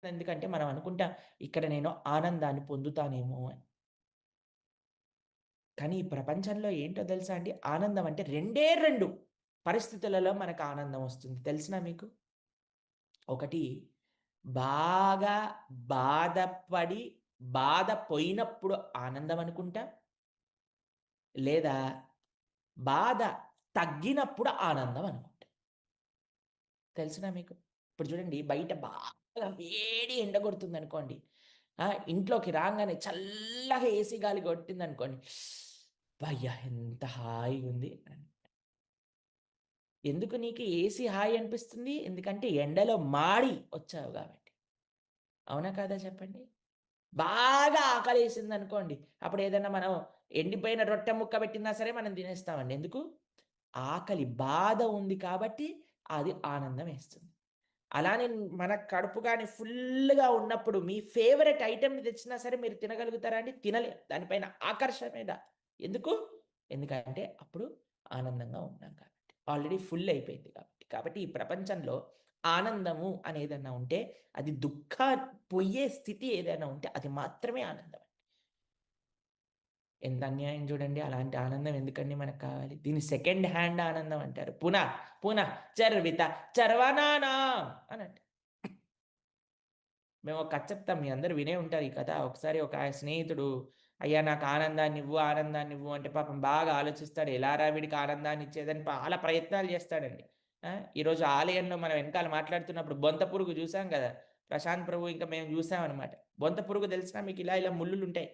ఎందుకంటే మనం అనుకుంటాం, ఇక్కడ నేను ఆనందాన్ని పొందుతానేమో అని. కానీ ఈ ప్రపంచంలో ఏంటో తెలుసా అండి? ఆనందం అంటే రెండే 2 పరిస్థితులలో మనకు ఆనందం వస్తుంది. తెలిసినా మీకు? ఒకటి బాగా బాధపడి, బాధ పోయినప్పుడు ఆనందం అనుకుంటా. లేదా బాధ తగ్గినప్పుడు ఆనందం అనుకుంటా. తెలిసినా మీకు? ఇప్పుడు చూడండి బయట బాగా వేడి ఎండ కొడుతుందనుకోండి. ఇంట్లోకి రాంగానే చల్లగా ఏసీ గాలి కొట్టిందనుకోండి. అబ్బయ్య! ఎంత హాయిగుంది అని. ఎందుకు నీకు ఏసీ హాయి అనిపిస్తుంది? ఎందుకంటే ఎండలో మాడి వచ్చావు గాబట్టి. అవునా కాదా చెప్పండి? బాగా ఆకలేసిందనుకోండి. అప్పుడేదన్నా మనం ఎండిపోయిన రొట్టె ముక్క పెట్టినా సరే మనం తినేస్తామండి. ఎందుకు? ఆకలి బాధ ఉంది కాబట్టి అది ఆనందమేస్తుంది. అలానే మన కడుపు గాని ఫుల్లుగా ఉన్నప్పుడు మీ ఫేవరెట్ ఐటెమ్‌ని తెచ్చినా సరే మీరు తినగలుగుతారా అండి? తినలేరు. దానిపైన ఆకర్షణ మీద. ఎందుకు? ఎందుకంటే అప్పుడు ఆనందంగా ఉన్నాం కాబట్టి. ఆల్రెడీ ఫుల్ అయిపోయింది కాబట్టి. కాబట్టి ఈ ప్రపంచంలో ఆనందము అనేదన్నా ఉంటే అది పొయ్యే స్థితి ఏదైనా ఉంటే అది మాత్రమే ఆనందం. ఎంత అన్యాయం చూడండి. అలాంటి ఆనందం ఎందుకండి మనకు కావాలి? దీన్ని సెకండ్ హ్యాండ్ ఆనందం అంటారు. పునః, పునః చర్విత చర్వనానాం అనంటారు. మేము ఒక కథ చెప్తాం. మీ అందరూ వినే ఉంటారు ఈ కథ. ఒకసారి ఒక ఆయన స్నేహితుడు, "అయ్యా నాకు ఆనందాన్నివ్వు, ఆనందాన్నివ్వు" అంటే పాపం బాగా ఆలోచిస్తాడు. ఎలారా వీడికి ఆనందాన్ని ఇచ్చేదని చాలా ప్రయత్నాలు చేస్తాడండి. ఈరోజు ఆలయంలో మనం వెనకాల మాట్లాడుతున్నప్పుడు బొంత పురుగు చూసాం కదా! ప్రశాంత్ ప్రభు ఇంకా మేము చూసామనమాట. బొంత పురుగు తెలిసినా మీకు ఇలా ఇలా ముల్లులుంటాయి.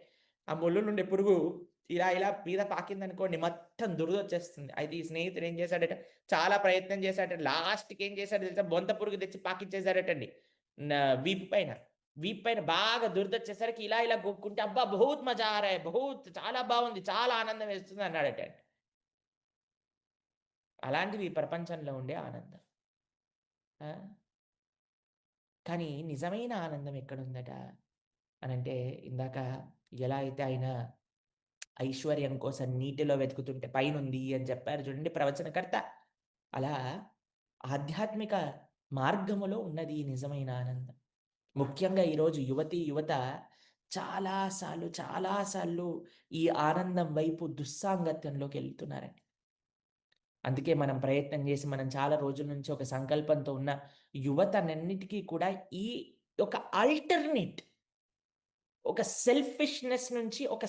ఆ ముల్లులుండే పురుగు ఇలా ఇలా మీద పాకిందనుకోండి మొత్తం దురదొచ్చేస్తుంది. అయితే ఈ స్నేహితుడు ఏం చేశాడట, చాలా ప్రయత్నం చేశాడట. లాస్ట్‌కి ఏం చేశాడో తెలుసా? బొంత పురుగు తెచ్చి పాకిచ్చేసాడటండి. వీపు పైన. వీపు పైన బాగా దురదొచ్చేసరికి ఇలా ఇలా గోక్కుంటే "అబ్బా! బహుత్ మజా ఆ రా హై! బహుత్ చాలా బావుంది. చాలా ఆనందం వేస్తుంది" అన్నాడట. అలాంటిది ఈ ప్రపంచంలో ఉండే ఆనందం. ఆ! కానీ నిజమైన ఆనందం ఎక్కడుందట అనంటే ఇందాక ఎలా అయితే ఆయన ఐశ్వర్యం కోసం నీటిలో వెతుకుతుంటే పైనుంది అని చెప్పారు చూడండి ప్రవచనకర్త. అలా ఆధ్యాత్మిక మార్గములో ఉన్నది ఈ నిజమైన ఆనందం. ముఖ్యంగా ఈరోజు యువత చాలా సార్లు ఈ ఆనందం వైపు దుస్సాంగత్యంలోకెళ్తున్నారండి. అందుకే మనం ప్రయత్నం చేసి మనం చాలా రోజుల నుంచి ఒక సంకల్పంతో ఉన్న యువతనన్నిటికీ కూడా ఈ ఒక ఆల్టర్‌నేట్ ఒక సెల్ఫిష్‌నెస్ నుంచి ఒక